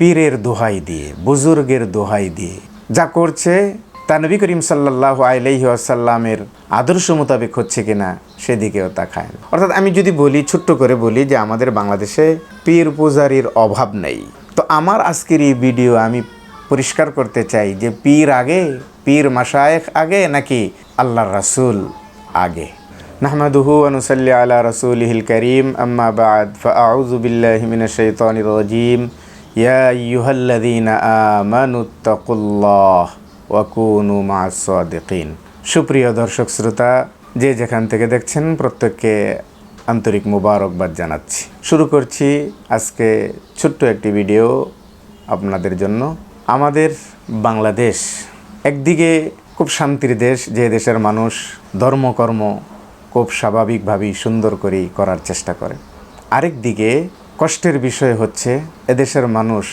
পীরের দোহাই দিয়ে, বুজুর্গের দোহাই দিয়ে যা করছে তা নবী করিম সাল্লাল্লাহু আলাইহি ওয়াসাল্লামের আদর্শ মোতাবেক হচ্ছে কিনা সেদিকেও তাকায় না। অর্থাৎ আমি যদি বলি, ছোট্ট করে বলি যে আমাদের বাংলাদেশে পীর পূজারীর অভাব নেই। তো আমার আজকের এই ভিডিও আমি পরিষ্কার করতে চাই যে পীর আগে, পীর মাশায়েখ আগে নাকি আল্লাহর রাসূল আগে। নাহমাদুহু ওয়া নুসাল্লি আলা রাসূলিহিল কারীম, আম্মা বা'দ, ফাআউযু বিল্লাহি মিনাশ শাইতানির রাজীম। ইয়া আইয়ুহাল্লাযীনা আমানুত্তাকুল্লাহ ওয়া কুনু মা'আস সাদিকিন। সুপ্রিয় দর্শক শ্রোতা, যে যেখান থেকে দেখছেন প্রত্যেককে আন্তরিক মুবারকবাদ জানাচ্ছি। শুরু করছি আজকে ছোট্ট একটি ভিডিও আপনাদের জন্য। আমাদের বাংলাদেশ একদিকে খুব শান্তির দেশ, যে দেশের মানুষ ধর্মকর্ম খুব স্বাভাবিকভাবেই সুন্দর করেই করার চেষ্টা করে। আরেক দিকে কষ্টের বিষয় হচ্ছে এদেশের মানুষ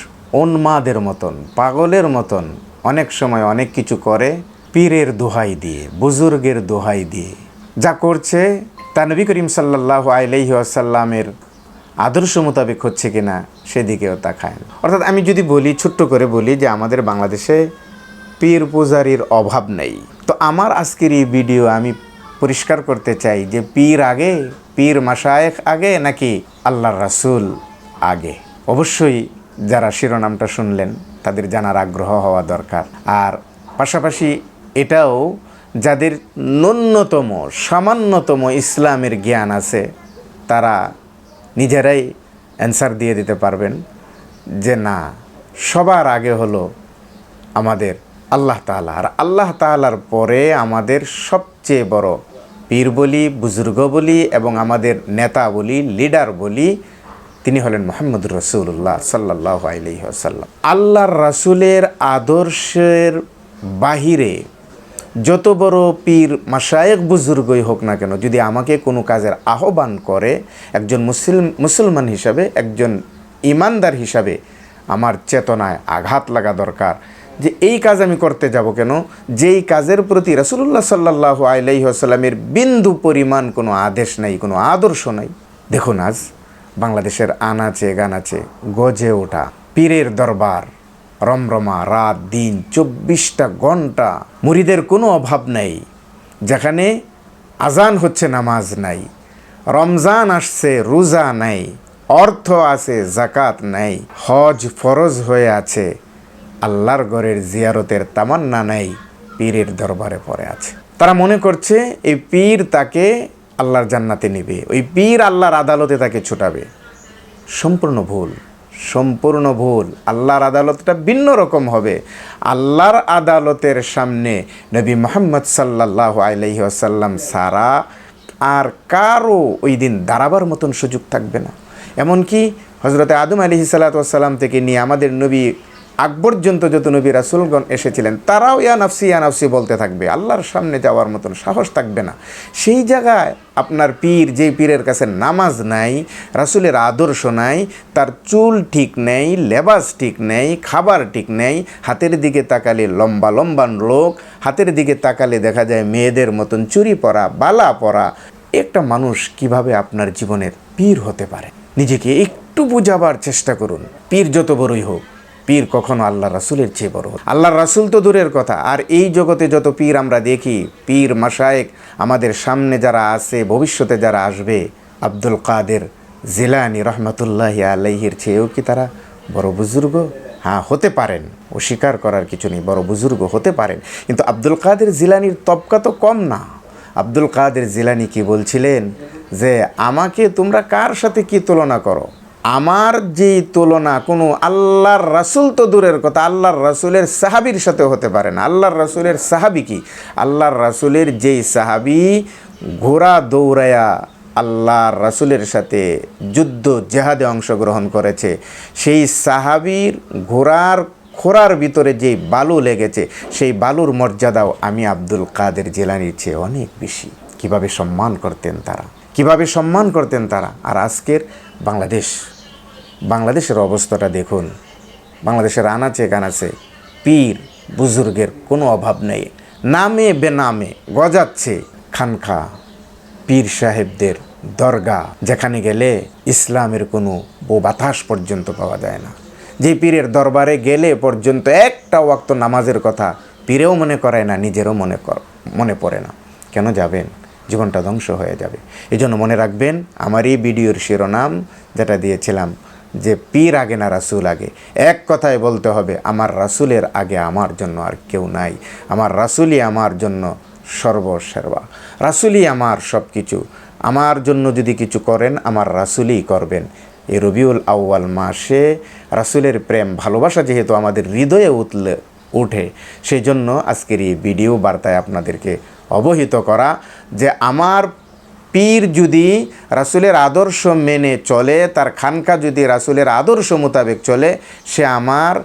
উন্মাদের মতন, পাগলের মতন অনেক সময় অনেক কিছু করে পীরের দোহাই দিয়ে, বুজুর্গের দোহাই দিয়ে যা করছে তা নবী করিম সাল্লাল্লাহু আলাইহি ওয়াসাল্লামের আদর্শ মোতাবেক হচ্ছে কিনা সেদিকেও তাকায় না। অর্থাৎ আমি যদি বলি, ছোট্ট করে বলি যে আমাদের বাংলাদেশে পীর পূজারীর অভাব নেই। তো আমার আজকের এই ভিডিও আমি পরিষ্কার করতে চাই যে পীর আগে, পীর মাশায়েখ আগে নাকি আল্লাহর রাসূল আগে। অবশ্যই যারা শিরোনামটা শুনলেন তাদের জানার আগ্রহ হওয়া দরকার। আর পাশাপাশি এটাও যাদের ন্যূনতম সামান্যতম ইসলামের জ্ঞান আছে তারা নিজেরাই অ্যান্সার দিয়ে দিতে পারবেন যে না, সবার আগে হলো আমাদের আল্লাহ তাআলা, আর আল্লাহ তাআলার পরে আমাদের সবচেয়ে বড় পীর বলি, বুজুর্গ বলি এবং আমাদের নেতা বলি, লিডার বলি, তিনি হলেন মুহাম্মদুর রাসূলুল্লাহ সাল্লাল্লাহু আলাইহি ওয়াসাল্লাম। আল্লাহর রাসূলের আদর্শের বাহিরে যত বড় পীর মাশায়েখ বুজুর্গই হোক না কেন, যদি আমাকে কোনো কাজের আহ্বান করে, একজন মুসলমান হিসাবে, একজন ইমানদার হিসাবে আমার চেতনায় আঘাত লাগা দরকার যে এই কাজ আমি করতে যাব কেন, যেই কাজের প্রতি রাসূলুল্লাহ সাল্লাল্লাহু আলাইহি ওয়াসাল্লামের বিন্দু পরিমাণ কোনো আদেশ নাই, কোনো আদর্শ নাই। দেখুন আজ বাংলাদেশের আনাচে গানাচে গজে ওঠা পীরের দরবার, রমরমা রাত দিন 24টা ঘন্টা, মুরিদের কোনো অভাব নেই। যেখানে আজান হচ্ছে নামাজ নাই, রমজান আসছে রোজা নাই, অর্থ আছে জাকাত নাই, হজ ফরজ হয়ে আছে, আল্লাহর ঘরের জিয়ারতের তামান্না নাই, পীরের দরবারে পড়ে আছে। তারা মনে করছে এই পীর তাকে আল্লাহর জান্নাতে নেবে, ওই পীর আল্লাহর আদালতে তাকে ছুটাবে। সম্পূর্ণ ভুল, সম্পূর্ণ ভুল। আল্লাহর আদালতটা ভিন্ন রকম হবে। আল্লাহর আদালতের সামনে নবী মুহাম্মদ সাল্লাল্লাহু আলাইহি ওয়াসাল্লাম ছাড়া আর কারো ওই দিন দাঁড়াবার মতন সুযোগ থাকবে না। এমনকি হযরতে আদম আলাইহিস সালাতু ওয়াস সালাম থেকে নিয়ে আমাদের নবী আগ পর্যন্ত যত নবী রাসূলগণ এসেছিলেন তারাও ইয়া নাফসি বলতে থাকবে, আল্লাহর সামনে যাওয়ার মতন সাহস থাকবে না। সেই জায়গায় আপনার পীর, যেই পীরের কাছে নামাজ নাই, রাসূলের আদর্শ নাই, তার চুল ঠিক নেই, লেবাস ঠিক নেই, খাবার ঠিক নেই, হাতের দিকে তাকালে লম্বা লম্বা লোক, হাতের দিকে তাকালে দেখা যায় মেয়েদের মতন চুড়ি পরা, বালা পরা, একটা মানুষ কিভাবে আপনার জীবনের পীর হতে পারে? নিজেকে একটু বোঝাবার চেষ্টা করুন। পীর যত বড়ই হোক, পীর কখনো আল্লাহ রাসূলের চেয়ে বড়। আল্লাহর রাসূল তো দূরের কথা, আর এই জগতে যত পীর আমরা দেখি, পীর মাশায়েখ আমাদের সামনে যারা আছে, ভবিষ্যতে যারা আসবে, আব্দুল কাদের জিলানী রহমাতুল্লাহি আলাইহির চেয়েও কি তারা বড় বুজুর্গ? হ্যাঁ, হতে পারেন, অস্বীকার করার কিছু নেই, বড় বুজুর্গ হতে পারেন, কিন্তু আব্দুল কাদের জিলানীর তবকা তো কম না। আব্দুল কাদের জিলানী কি বলছিলেন যে আমাকে তোমরা কার সাথে কি তুলনা করো? আমার যে তুলনা কোনো আল্লাহর রাসূল তো দূরের কথা, আল্লাহর রাসূলের সাহাবীর সাথে হতে পারে না। আল্লাহর রাসূলের সাহাবী কি? আল্লাহর রাসূলের যেই সাহাবী ঘোড়া দৌড়ায়া আল্লাহর রাসূলের সাথে যুদ্ধ জেহাদে অংশগ্রহণ করেছে, সেই সাহাবীর ঘোড়ার খোরার ভিতরে যেই বালু লেগেছে, সেই বালুর মর্যাদাও আমি আব্দুল কাদের জিলানীর চেয়ে অনেক বেশি। কিভাবে সম্মান করতেন তারা, কিভাবে সম্মান করতেন তারা। আর আজকের বাংলাদেশের অবস্থাটা দেখুন। বাংলাদেশের আনাচে কানাচে পীর বুজুর্গের কোনো অভাব নেই, নামে বেনামে গজাচ্ছে খানকা, পীর সাহেবদের দরগা, যেখানে গেলে ইসলামের কোনো বাতাস পর্যন্ত পাওয়া যায় না, যে পীরের দরবারে গেলে পর্যন্ত একটা ওয়াক্ত নামাজের কথা পীরেও মনে করে না, নিজেরও মনে পড়ে না। কেন যাবেন? জীবনটা ধ্বংস হয়ে যাবে। এই জন্য মনে রাখবেন, আমার এই ভিডিওর শিরোনাম যেটা দিয়েছিলাম যে পীর আগে না রাসূল আগে। এক কথায় বলতে হবে, আমার রাসূলের আগে আমার জন্য আর কেউ নাই। আমার রাসূলই আমার জন্য সর্বসেরা, রাসূলই আমার সব কিছু। আমার জন্য যদি কিছু করেন, আমার রাসূলই করবেন। এই রবিউল আউয়াল মাসে রাসূলের প্রেম ভালোবাসা যেহেতু আমাদের হৃদয়ে ওঠে, সেই জন্য আজকের এই ভিডিও বার্তায় আপনাদেরকে অবহিত করা যে আমার পীর যদি রাসূলের আদর্শ মেনে চলে, তার খানকা যদি রাসূলের আদর্শ মোতাবেক চলে, সে আমার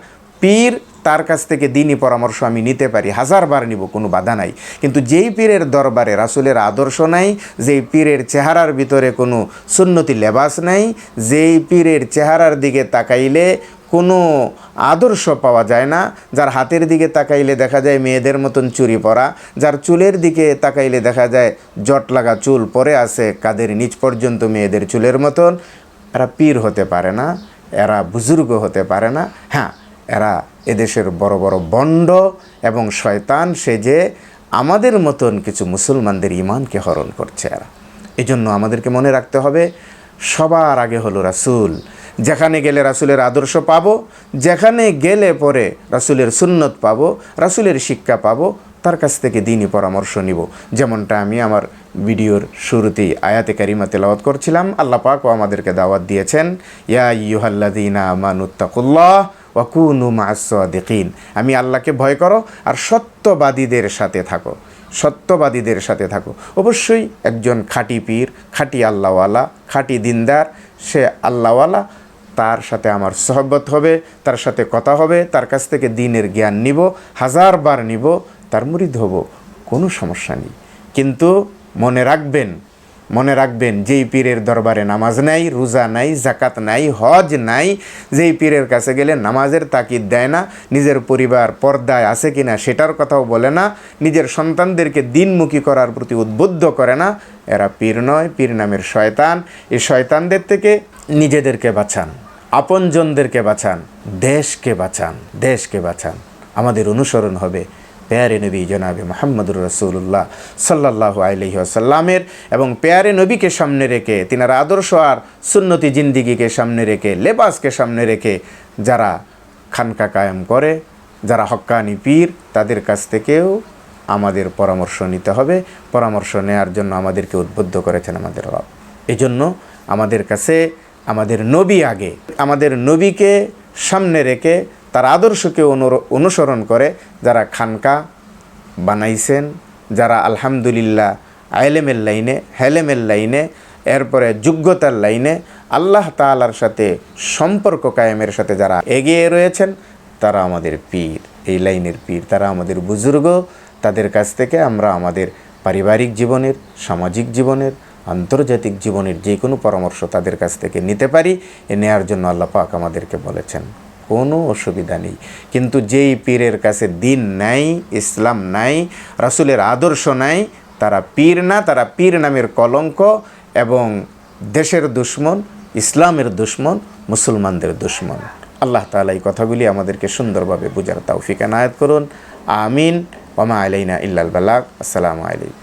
পীর। তার কাছ থেকে দিনই পরামর্শ আমি নিতে পারি, 1000 বার নিব, কোনো বাধা নাই। কিন্তু যেই পীরের দরবারে রাসূলের আদর্শ নাই, যেই পীরের চেহারার ভিতরে কোনো সুন্নতি লেবাস নাই, যেই পীরের চেহারার দিকে তাকাইলে কোনো আদর্শ পাওয়া যায় না, যার হাতের দিকে তাকাইলে দেখা যায় মেয়েদের মতন চুরি পরা, যার চুলের দিকে তাকাইলে দেখা যায় জট লাগা চুল পরে আছে কাদের নিচ পর্যন্ত মেয়েদের চুলের মতন, এরা পীর হতে পারে না, এরা বুজুর্গ হতে পারে না। হ্যাঁ, এরা এদেশের বড় বড় বন্ড এবং শয়তান সেজে আমাদের মতন কিছু মুসলমানদের ঈমানকে হরণ করছে এরা। এজন্য আমাদেরকে মনে রাখতে হবে, সবার আগে হলো রাসূল। যেখানে গেলে রাসূলের আদর্শ পাবো, যেখানে গেলে পরে রাসূলের সুন্নত পাবো, রাসূলের শিক্ষা পাবো, তার কাছ থেকে দ্বীনি পরামর্শ নিব। যেমনটা আমি আমার ভিডিওর শুরুতেই আয়াতে কারিমা তেলাওয়াত করছিলাম, আল্লাহ পাকও আমাদেরকে দাওয়াত দিয়েছেন, ইয়া আইয়ুহাল্লাযীনা আমানুত্তাকুল্লাহ ওয়া কুনু মা'আস সাদিকিন। আমি আল্লাহকে ভয় করো আর সত্যবাদীদের সাথে থাকো, সত্যবাদীদের সাথে থাকো। অবশ্যই একজন খাঁটি পীর, খাঁটি আল্লাহওয়ালা, খাঁটি দিনদার, সে আল্লাহওয়ালা, তার সাথে আমার সহবত হবে, তার সাথে কথা হবে, তার কাছ থেকে দ্বীনের জ্ঞান নিব, 1000 বার নিব, তার মুরিদ হব, কোনো সমস্যা নেই। কিন্তু মনে রাখবেন যেই পীরের দরবারে নামাজ নাই, রোজা নাই, যাকাত নাই, হজ নাই, যেই পীরের কাছে গেলে নামাজের তাকিদ দেয় না, নিজের পরিবার পর্দায় আছে কিনা সেটার কথাও বলে না, নিজের সন্তানদেরকে দিনমুখী করার প্রতি উদ্বুদ্ধ করে না, এরা পীর নয়, পীর নামের শয়তান। এই শয়তানদের থেকে নিজেদেরকে বাঁচান, আপনজনদেরকে বাঁচান, দেশকে বাঁচান। আমাদের অনুসরণ হবে প্যারে নবী জনাবে মুহাম্মদুর রাসূলুল্লাহ সাল্লাল্লাহু আলাইহি ওয়াসাল্লামের, এবং প্যারে নবীকে সামনে রেখে, তিনার আদর্শ আর সুন্নতি জিন্দিগিকে সামনে রেখে, লেবাসকে সামনে রেখে যারা খানকা কায়েম করে, যারা হক্কানি পীর, তাদের কাছ থেকেও আমাদের পরামর্শ নিতে হবে। পরামর্শ নেওয়ার জন্য আমাদেরকে উদ্বুদ্ধ করেছেন আমাদের রব। এই জন্য আমাদের কাছে আমাদের নবী আগে, আমাদের নবীকে সামনে রেখে তার আদর্শকে অনুসরণ করে যারা খানকা বানাইছেন, যারা আলহামদুলিল্লাহ আইলেমের লাইনে, হেলেমের লাইনে, এরপরে যোগ্যতার লাইনে আল্লাহ তাআলার সাথে সম্পর্ক কায়েমের সাথে যারা এগিয়ে রয়েছেন, তারা আমাদের পীর, এই লাইনের পীর, তারা আমাদের বুজুর্গ। তাদের কাছ থেকে আমরা আমাদের পারিবারিক জীবনের, সামাজিক জীবনের, আন্তর্জাতিক জীবনের যে কোনো পরামর্শ তাদের কাছ থেকে নিতে পারি। এ নেয়ার জন্য আল্লাহ পাক আমাদেরকে বলেছেন, কোনো অসুবিধা নেই। কিন্তু যেই পীরের কাছে দিন নাই, ইসলাম নাই, রাসূলের আদর্শ নাই, তারা পীর না, তারা পীর নামের কলঙ্ক এবং দেশের দুশ্মন, ইসলামের দুশ্মন, মুসলমানদের দুশ্মন। আল্লাহ তাআলা এই কথাগুলি আমাদেরকে সুন্দরভাবে বুঝার তৌফিক এনায়েত করুন। আমিন। ওয়া মা আলাইনা ইল্লাল বালাগ। আসসালামু আলাইকুম।